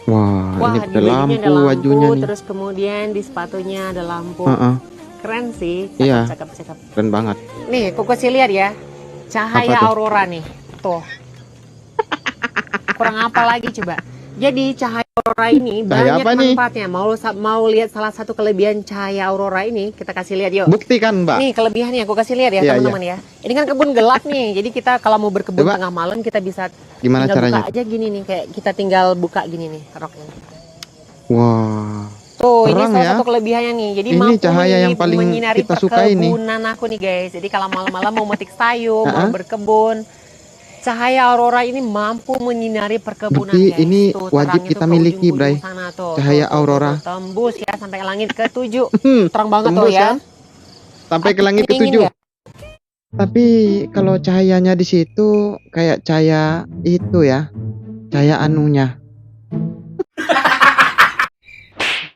Wah, Wah, ini di ada bajunya ada lampu bajunya lampu, nih. terus kemudian di sepatunya ada lampu. Heeh, Keren sih, iya, cakep, cakep, cakep. keren banget. Nih, kok kasih lihat ya, Apa cahaya tuh? aurora nih. Tuh, kurang apa lagi coba? Jadi cahaya aurora ini Cahaya banyak apa nih? manfaatnya. Mau lihat salah satu kelebihan cahaya aurora ini? Kita kasih lihat yuk. Buktikan, Mbak. Nih kelebihannya aku kasih lihat ya Iya, iya. teman-teman ya. Ini kan kebun gelap nih. Jadi kita kalau mau berkebun Coba, tengah malam kita bisa gimana tinggal buka caranya? aja gini nih. Kayak kita tinggal buka gini nih rok ini. Wah, Tuh, ini terang salah ya. satu kelebihannya nih. Jadi Ini mampu cahaya yang paling menyinari kita sukai nih. perkebunan aku nih guys. Jadi kalau malam-malam mau metik sayur, mau Heeh. berkebun, cahaya aurora ini mampu menyinari perkebunan Berarti guys. ini Tuh wajib terangnya tuh kita ke miliki, ujung-ujung Bray. sana tuh. Cahaya aurora. Tembus ya sampai langit ke-7. Hmm, Terang banget tuh tembus ya. kan? Sampai ke Ada langit yang ingin ke-7. nggak? Tapi kalau cahayanya di situ kayak cahaya itu ya, cahaya anunya.